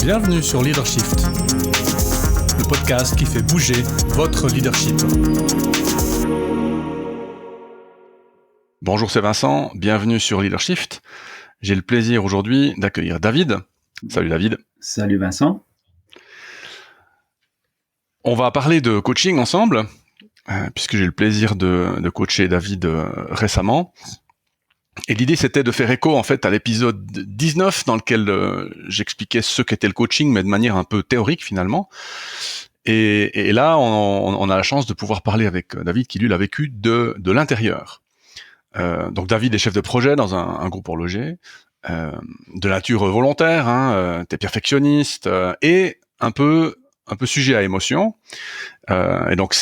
Bienvenue sur Leadershift, le podcast qui fait bouger votre leadership. Bonjour, c'est Vincent, bienvenue sur Leadershift. J'ai le plaisir aujourd'hui d'accueillir David. Salut David. Salut Vincent. On va parler de coaching ensemble, puisque j'ai eu le plaisir de coacher David récemment. Et l'idée, c'était de faire écho en fait à l'épisode 19 dans lequel j'expliquais ce qu'était le coaching, mais de manière un peu théorique finalement. Et là, on a la chance de pouvoir parler avec David qui lui l'a vécu de l'intérieur. Donc David est chef de projet dans un groupe horloger, de nature volontaire, t'es perfectionniste et un peu sujet à émotion. Et donc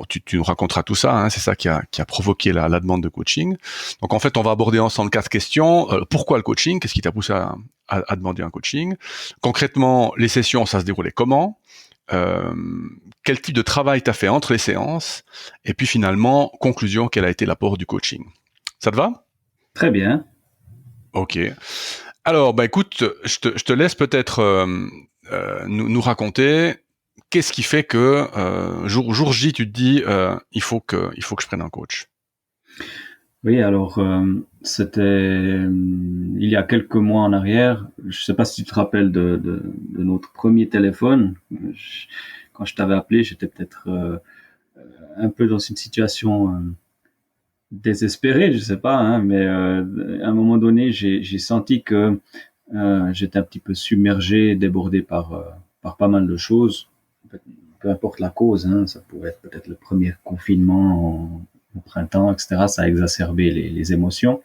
tu nous raconteras tout ça, c'est ça qui a provoqué la demande de coaching. Donc en fait, on va aborder ensemble 4 questions. Pourquoi le coaching ? Qu'est-ce qui t'a poussé à demander un coaching ? Concrètement, les sessions, ça se déroulait comment ? Quel type de travail t'as fait entre les séances ? Et puis finalement, conclusion, quel a été l'apport du coaching ? Ça te va ? Très bien. Ok. Alors, écoute, je te laisse peut-être nous raconter qu'est-ce qui fait que jour J, tu te dis il faut que je prenne un coach. Oui, alors c'était il y a quelques mois en arrière. Je sais pas si tu te rappelles de notre premier téléphone. Quand je t'avais appelé, j'étais peut-être un peu dans une situation désespérée, je sais pas, mais à un moment donné, j'ai senti que j'étais un petit peu submergé, débordé par pas mal de choses. Peu importe la cause, ça pourrait être peut-être le premier confinement au printemps, etc. Ça a exacerbé les émotions.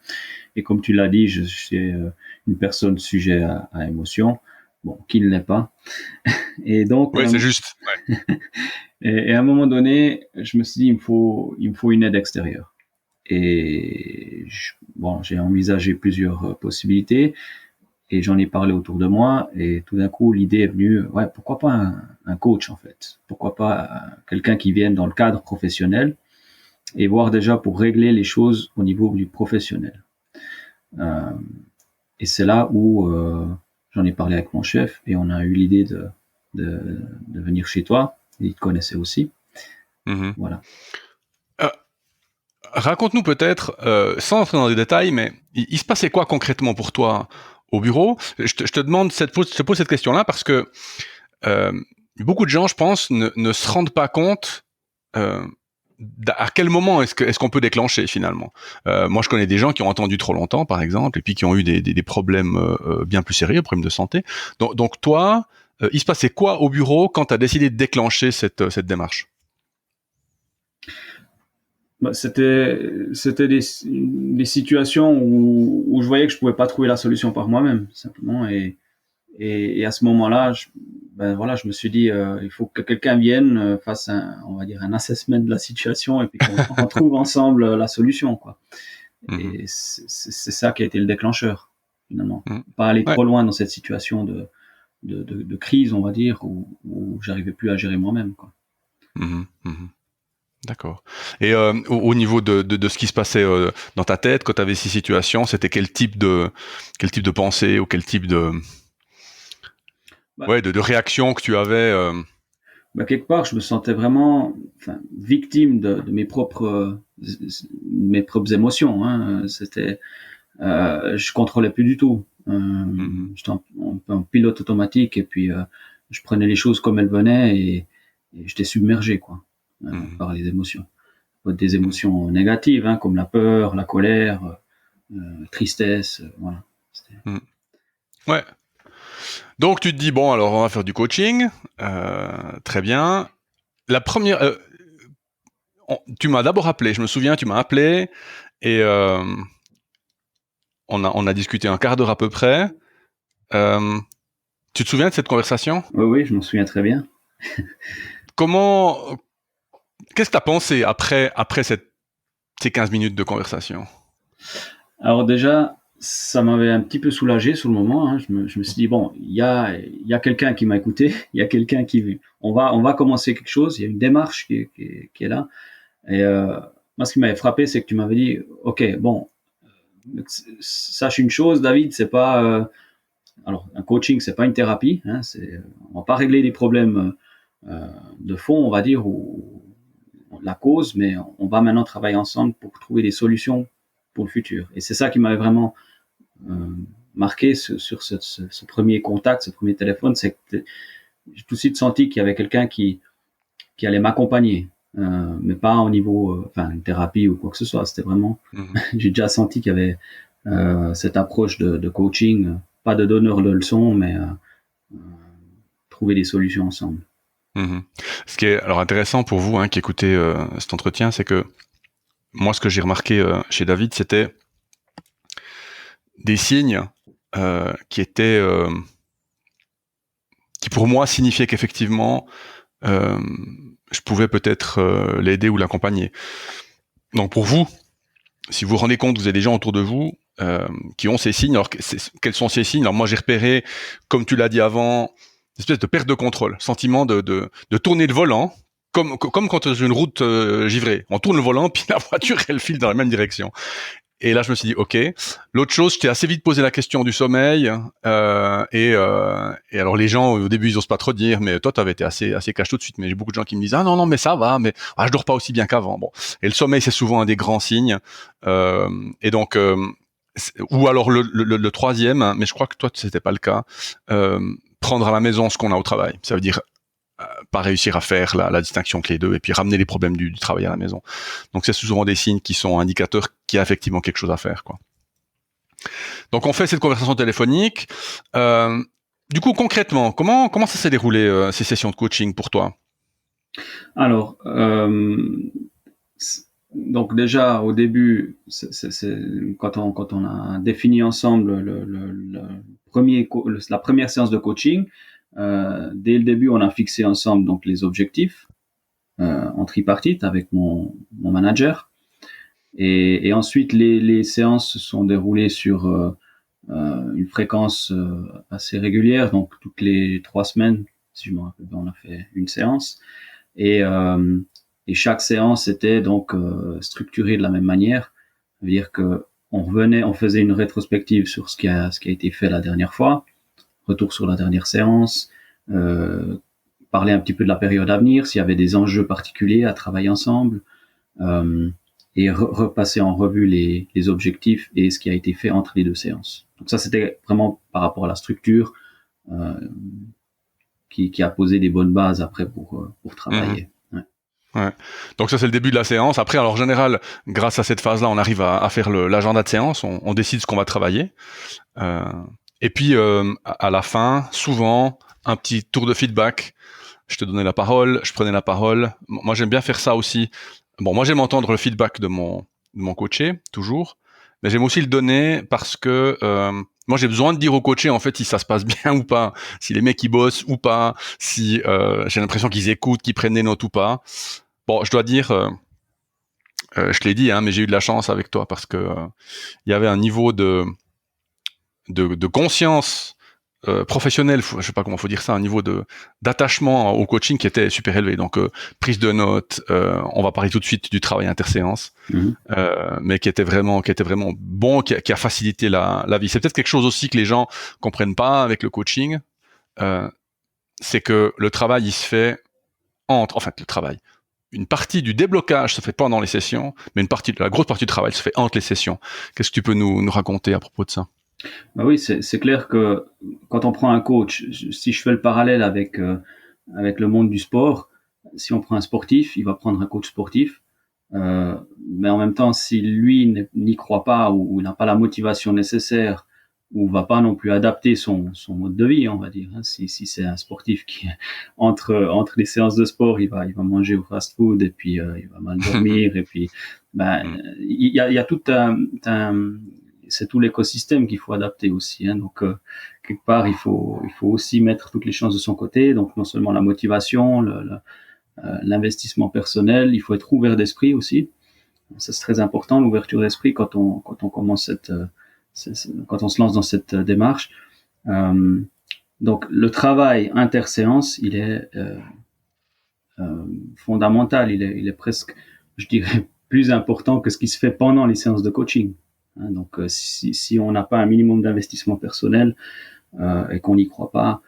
Et comme tu l'as dit, je suis une personne sujet à émotions, bon, qui ne l'est pas. Et donc, oui, c'est juste. Ouais. et à un moment donné, je me suis dit, il me faut une aide extérieure. Et j'ai envisagé plusieurs possibilités. Et j'en ai parlé autour de moi, et tout d'un coup, l'idée est venue, pourquoi pas un coach, en fait? Pourquoi pas quelqu'un qui vienne dans le cadre professionnel et voir déjà pour régler les choses au niveau du professionnel. Et c'est là où j'en ai parlé avec mon chef, et on a eu l'idée de venir chez toi. Il te connaissait aussi. Mm-hmm. Voilà. Raconte-nous peut-être, sans entrer dans les détails, mais il se passait quoi concrètement pour toi au bureau ? Je te pose cette question-là parce que beaucoup de gens, je pense, ne se rendent pas compte à quel moment est-ce qu'on peut déclencher finalement. Moi, je connais des gens qui ont entendu trop longtemps, par exemple, et puis qui ont eu des problèmes bien plus sérieux, problèmes de santé. Donc toi, il se passait quoi au bureau quand tu as décidé de déclencher cette démarche ? C'était des situations où je voyais que je pouvais pas trouver la solution par moi-même, simplement. Et à ce moment-là, je me suis dit, il faut que quelqu'un vienne, fasse on va dire un assessment de la situation, et puis qu'on trouve ensemble la solution, quoi. Et c'est ça qui a été le déclencheur, finalement. Pas aller trop loin dans cette situation de crise, on va dire, où j'arrivais plus à gérer moi-même, quoi. D'accord. Et au niveau de ce qui se passait dans ta tête quand tu avais ces situations, c'était quel type de pensée ou quel type de réaction que tu avais Quelque part, je me sentais vraiment victime de mes propres émotions. C'était, je contrôlais plus du tout. J'étais en pilote automatique, et puis je prenais les choses comme elles venaient, et j'étais submergé, quoi. Par les émotions. Des émotions négatives, comme la peur, la colère, tristesse, voilà. Ouais. Donc tu te dis, bon, alors on va faire du coaching, très bien. La première, tu m'as d'abord appelé, je me souviens, tu m'as appelé, et on a discuté un quart d'heure à peu près. Tu te souviens de cette conversation ? Oui, je m'en souviens très bien. Qu'est-ce que tu as pensé après ces 15 minutes de conversation ? Alors déjà, ça m'avait un petit peu soulagé sur le moment. Je me suis dit, bon, il y a quelqu'un qui m'a écouté, il y a quelqu'un on va commencer quelque chose, il y a une démarche qui est là. Et moi, ce qui m'avait frappé, c'est que tu m'avais dit, ok, bon, sache une chose, David, c'est pas alors un coaching, c'est pas une thérapie. Hein, on va pas régler des problèmes de fond, on va dire, ou la cause, mais on va maintenant travailler ensemble pour trouver des solutions pour le futur. Et c'est ça qui m'avait vraiment marqué sur ce premier contact, ce premier téléphone, c'est que j'ai tout de suite senti qu'il y avait quelqu'un qui allait m'accompagner, mais pas au niveau, une thérapie ou quoi que ce soit. C'était vraiment, j'ai déjà senti qu'il y avait cette approche de coaching, pas de donneur de leçons, mais trouver des solutions ensemble. Ce qui est alors intéressant pour vous qui écoutez cet entretien, c'est que moi, ce que j'ai remarqué chez David, c'était des signes qui pour moi signifiaient qu'effectivement je pouvais peut-être l'aider ou l'accompagner. Donc pour vous, si vous vous rendez compte, vous avez des gens autour de vous qui ont ces signes. Alors quels sont ces signes? Alors moi j'ai repéré, comme tu l'as dit avant, une espèce de perte de contrôle, sentiment de tourner le volant, comme quand tu as une route givrée. On tourne le volant, puis la voiture elle file dans la même direction. Et là, je me suis dit, ok. L'autre chose, je t'ai assez vite posé la question du sommeil. Et alors, les gens, au début, ils osent pas trop dire, mais toi, t'avais été assez cash tout de suite. Mais j'ai beaucoup de gens qui me disent, ah non, mais ça va, mais je dors pas aussi bien qu'avant. Bon. Et le sommeil, c'est souvent un des grands signes. Et donc, ou alors le troisième, mais je crois que toi, c'était pas le cas. Prendre à la maison ce qu'on a au travail. Ça veut dire pas réussir à faire la distinction entre les deux et puis ramener les problèmes du travail à la maison. Donc c'est souvent des signes qui sont indicateurs qu'il y a effectivement quelque chose à faire, quoi. Donc on fait cette conversation téléphonique. Du coup, concrètement, comment ça s'est déroulé ces sessions de coaching pour toi? Alors, donc déjà au début, quand on a défini ensemble la première séance de coaching. Dès le début, on a fixé ensemble donc les objectifs en tripartite avec mon manager, et ensuite les séances se sont déroulées sur une fréquence assez régulière, donc toutes les 3 semaines, si je me rappelle bien, on a fait une séance, et chaque séance était donc structurée de la même manière. Ça veut dire que on faisait une rétrospective sur ce qui a été fait la dernière fois. Retour sur la dernière séance, parler un petit peu de la période à venir, s'il y avait des enjeux particuliers à travailler ensemble, et repasser en revue les objectifs et ce qui a été fait entre les deux séances. Donc ça, c'était vraiment par rapport à la structure qui a posé des bonnes bases après pour travailler. Ouais. Donc ça c'est le début de la séance. Après, alors en général, grâce à cette phase-là, on arrive à faire l'agenda de séance, on décide ce qu'on va travailler. Et puis à la fin, souvent, un petit tour de feedback. Je te donnais la parole, je prenais la parole. Moi j'aime bien faire ça aussi. Bon, moi j'aime entendre le feedback de mon coaché, toujours. Mais j'aime aussi le donner parce que moi j'ai besoin de dire au coaché en fait si ça se passe bien ou pas, si les mecs ils bossent ou pas, si j'ai l'impression qu'ils écoutent, qu'ils prennent des notes ou pas. Bon, je dois dire, je te l'ai dit, mais j'ai eu de la chance avec toi parce que il y avait un niveau de conscience professionnelle, je sais pas comment faut dire ça, un niveau d'attachement au coaching qui était super élevé. Donc prise de notes, on va parler tout de suite du travail interséance, mais qui était vraiment bon, qui a facilité la vie. C'est peut-être quelque chose aussi que les gens comprennent pas avec le coaching, c'est que le travail il se fait une partie du déblocage se fait pendant les sessions, mais la grosse partie du travail se fait entre les sessions. Qu'est-ce que tu peux nous raconter à propos de ça? Bah oui, c'est clair que quand on prend un coach, si je fais le parallèle avec le monde du sport, si on prend un sportif, il va prendre un coach sportif, mais en même temps, si lui n'y croit pas ou n'a pas la motivation nécessaire, ou va pas non plus adapter son mode de vie, on va dire. Si c'est un sportif qui entre les séances de sport, il va manger au fast-food et puis il va mal dormir et puis il y a tout c'est tout l'écosystème qu'il faut adapter aussi. Donc quelque part il faut aussi mettre toutes les chances de son côté. Donc non seulement la motivation, l'investissement personnel, il faut être ouvert d'esprit aussi. Ça c'est très important, l'ouverture d'esprit quand on commence quand on se lance dans cette démarche. Donc le travail interséance, il est fondamental, il est presque, je dirais, plus important que ce qui se fait pendant les séances de coaching. Hein, donc, si on n'a pas un minimum d'investissement personnel et qu'on n'y croit pas,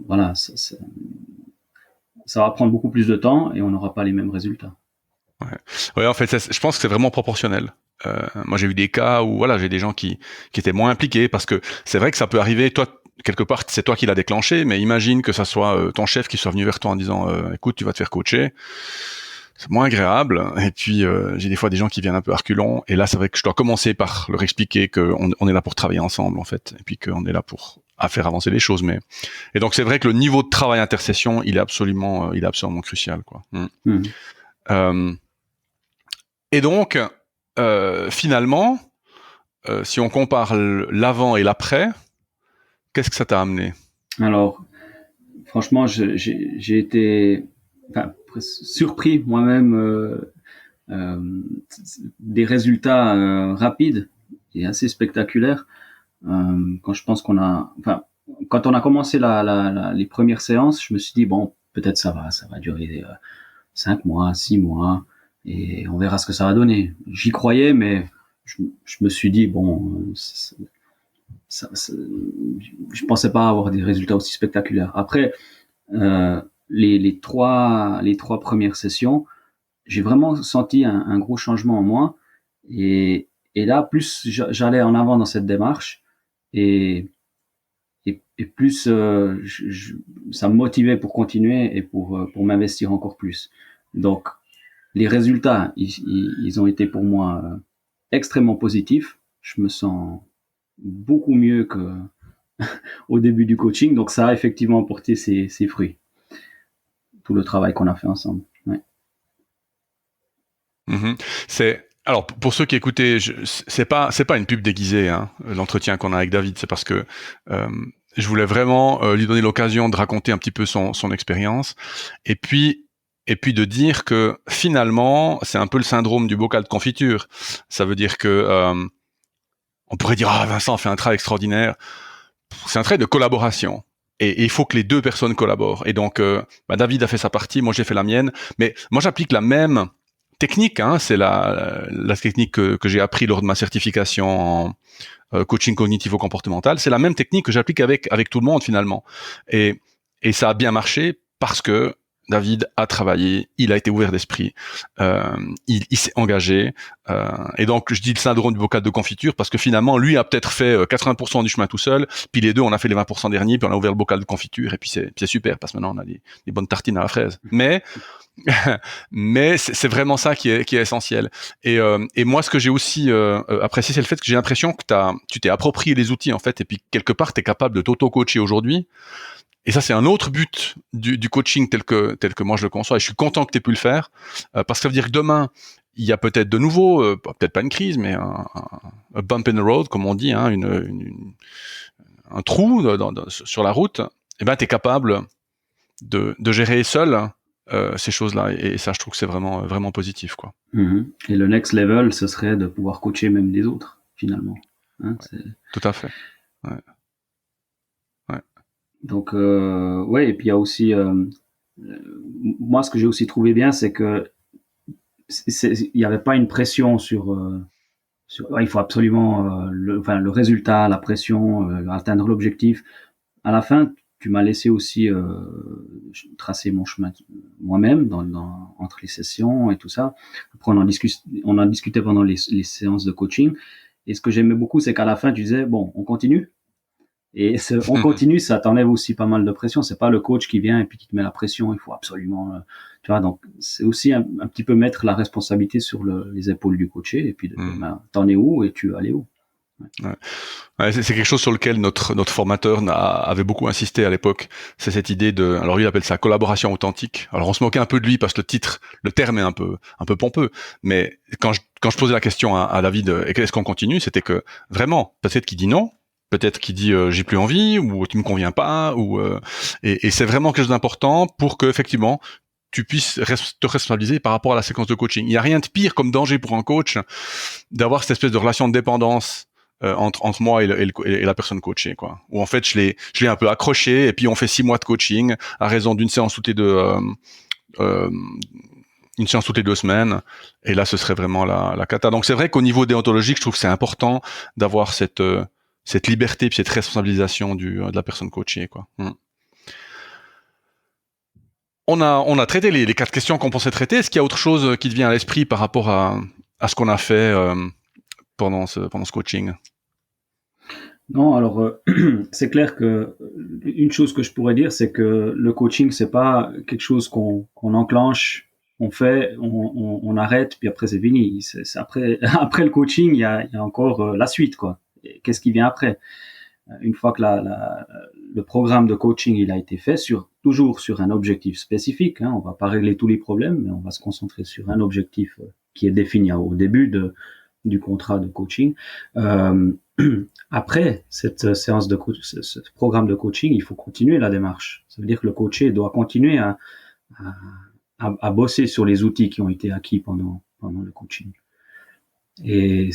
voilà, ça va prendre beaucoup plus de temps et on n'aura pas les mêmes résultats. Ouais, en fait, je pense que c'est vraiment proportionnel. Moi, j'ai eu des cas où, voilà, j'ai des gens qui étaient moins impliqués parce que c'est vrai que ça peut arriver. Toi, quelque part, c'est toi qui l'as déclenché, mais imagine que ça soit ton chef qui soit venu vers toi en disant, écoute, tu vas te faire coacher. C'est moins agréable. Et puis, j'ai des fois des gens qui viennent un peu à reculons. Et là, c'est vrai que je dois commencer par leur expliquer qu'on est là pour travailler ensemble, en fait, et puis qu'on est là pour faire avancer les choses. Et donc, c'est vrai que le niveau de travail intersession, il est absolument crucial, quoi. Et donc, finalement, si on compare l'avant et l'après, qu'est-ce que ça t'a amené? Alors, franchement, j'ai été surpris moi-même des résultats rapides et assez spectaculaires. Quand je pense quand on a commencé les premières séances, je me suis dit bon, peut-être ça va durer 5 mois, 6 mois, et on verra ce que ça va donner. J'y croyais, mais je me suis dit bon, je pensais pas avoir des résultats aussi spectaculaires. Après, les trois premières sessions, j'ai vraiment senti un gros changement en moi, et là, plus j'allais en avant dans cette démarche, et plus ça me motivait pour continuer et pour m'investir encore plus. Donc, les résultats, ils ont été pour moi extrêmement positifs. Je me sens beaucoup mieux que au début du coaching. Donc, ça a effectivement porté ses fruits. Tout le travail qu'on a fait ensemble. Ouais. Alors, pour ceux qui écoutaient, c'est pas une pub déguisée, hein, l'entretien qu'on a avec David. C'est parce que je voulais vraiment lui donner l'occasion de raconter un petit peu son expérience, et puis de dire que finalement, c'est un peu le syndrome du bocal de confiture. Ça veut dire que on pourrait dire Vincent fait un travail extraordinaire. C'est un travail de collaboration. Et il faut que les deux personnes collaborent. Et donc, David a fait sa partie, moi j'ai fait la mienne. Mais moi j'applique la même technique. Hein, c'est la technique que j'ai appris lors de ma certification en coaching cognitivo-comportemental. C'est la même technique que j'applique avec tout le monde finalement. Et ça a bien marché parce que David a travaillé, il a été ouvert d'esprit, il s'est engagé, et donc je dis le syndrome du bocal de confiture parce que finalement lui a peut-être fait 80% du chemin tout seul, puis les deux on a fait les 20% derniers, puis on a ouvert le bocal de confiture, et puis c'est super parce que maintenant on a des bonnes tartines à la fraise. Mais c'est vraiment ça qui est essentiel. Et moi ce que j'ai aussi apprécié, c'est le fait que j'ai l'impression que tu t'es approprié les outils en fait, et puis quelque part tu es capable de t'auto-coacher aujourd'hui. Et ça, c'est un autre but du coaching tel que moi je le conçois. Et je suis content que tu aies pu le faire, parce que ça veut dire que demain, il y a peut-être de nouveau, peut-être pas une crise, mais un bump in the road, comme on dit, hein, un trou sur la route. Et ben, tu es capable de gérer seul ces choses-là. Et ça, je trouve que c'est vraiment, vraiment positif, quoi. Et le next level, ce serait de pouvoir coacher même des autres, finalement. Hein, ouais, tout à fait. Ouais. Donc, ouais, et puis il y a aussi, moi, ce que j'ai aussi trouvé bien, c'est que il n'y avait pas une pression sur il faut absolument le résultat, la pression, atteindre l'objectif. À la fin, tu m'as laissé aussi tracer mon chemin moi-même entre les sessions et tout ça. Après, on en discutait pendant les séances de coaching. Et ce que j'aimais beaucoup, c'est qu'à la fin, tu disais, bon, on continue. Et on continue, ça t'enlève aussi pas mal de pression. C'est pas le coach qui vient et puis qui te met la pression. Il faut absolument, tu vois. Donc c'est aussi un petit peu mettre la responsabilité sur les épaules du coaché, et puis t'en es où et tu veux aller où. Ouais, c'est quelque chose sur lequel notre formateur avait beaucoup insisté à l'époque. C'est cette idée alors lui il appelle ça collaboration authentique. Alors on se moquait un peu de lui parce que le terme est un peu pompeux. Mais quand je posais la question à David, est-ce qu'on continue, c'était que vraiment, peut-être qu'il dit non. Peut-être qu'il dit j'ai plus envie, ou tu me conviens pas, et c'est vraiment quelque chose d'important pour que effectivement tu puisses te responsabiliser par rapport à la séquence de coaching. Il n'y a rien de pire comme danger pour un coach d'avoir cette espèce de relation de dépendance entre moi et la personne coachée, quoi. Où en fait je l'ai un peu accroché, et puis on fait 6 mois de coaching à raison d'une séance toutes les deux une séance toutes les 2 semaines, et là, ce serait vraiment la cata. Donc, c'est vrai qu'au niveau déontologique, je trouve que c'est important d'avoir cette liberté puis cette responsabilisation de la personne coachée, quoi. On a traité les 4 questions qu'on pensait traiter. Est-ce qu'il y a autre chose qui te vient à l'esprit par rapport à ce qu'on a fait pendant ce coaching? Non, alors c'est clair que une chose que je pourrais dire, c'est que le coaching, c'est pas quelque chose qu'on enclenche, on fait, on arrête, puis après c'est fini. C'est après après le coaching, il y a encore la suite, quoi. Et qu'est-ce qui vient après? Une fois que le programme de coaching il a été fait toujours sur un objectif spécifique, hein, on va pas régler tous les problèmes, mais on va se concentrer sur un objectif qui est défini au début du contrat de coaching. Après cette séance de ce programme de coaching, il faut continuer la démarche. Ça veut dire que le coaché doit continuer à bosser sur les outils qui ont été acquis pendant le coaching. Et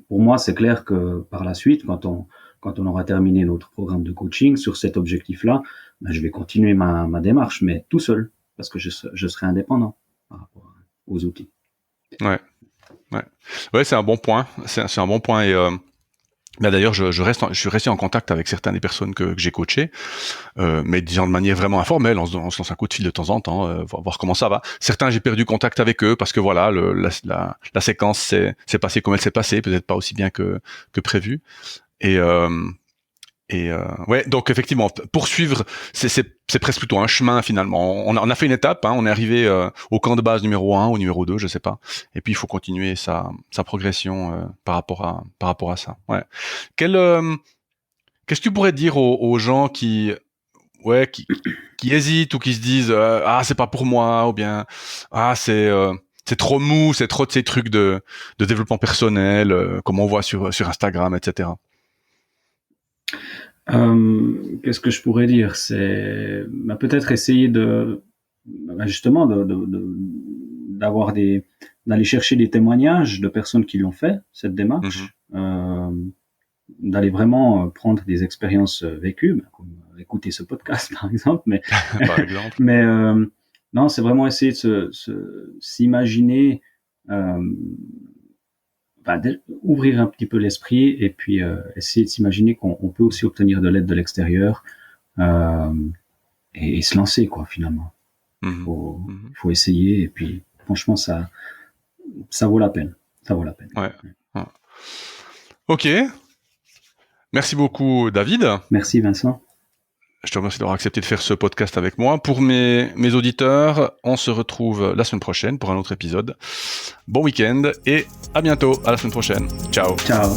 pour moi, c'est clair que par la suite, quand on aura terminé notre programme de coaching sur cet objectif-là, ben, je vais continuer ma démarche, mais tout seul, parce que je serai indépendant par rapport aux outils. Ouais, c'est un bon point. C'est un bon point. Et bah d'ailleurs, je suis resté en contact avec certaines des personnes que j'ai coachées, mais disons de manière vraiment informelle, on se lance un coup de fil de temps en temps, voir comment ça va. Certains, j'ai perdu contact avec eux parce que voilà, la séquence s'est passée comme elle s'est passée, peut-être pas aussi bien que prévu. Et ouais, donc effectivement, poursuivre, c'est presque plutôt un chemin finalement. On a fait une étape, hein, on est arrivé au camp de base numéro 1 ou numéro 2, je sais pas. Et puis il faut continuer sa progression par rapport à ça. Ouais. Qu'est-ce que tu pourrais dire aux gens qui hésitent ou qui se disent c'est pas pour moi, ou bien c'est trop mou, c'est trop de ces trucs de développement personnel, comme on voit sur Instagram, etc. Qu'est-ce que je pourrais dire? C'est peut-être essayer justement d'aller chercher des témoignages de personnes qui l'ont fait, cette démarche, d'aller vraiment prendre des expériences vécues, comme écouter ce podcast par exemple, par exemple. Mais non, c'est vraiment essayer de s'imaginer, ouvrir un petit peu l'esprit et puis essayer de s'imaginer qu'on peut aussi obtenir de l'aide de l'extérieur et se lancer, quoi, finalement. Faut essayer, et puis franchement ça vaut la peine. Ça vaut la peine. Ouais. Ok. Merci beaucoup, David. Merci, Vincent. Je te remercie d'avoir accepté de faire ce podcast avec moi. Pour mes auditeurs, on se retrouve la semaine prochaine pour un autre épisode. Bon week-end et à bientôt, à la semaine prochaine. Ciao. Ciao.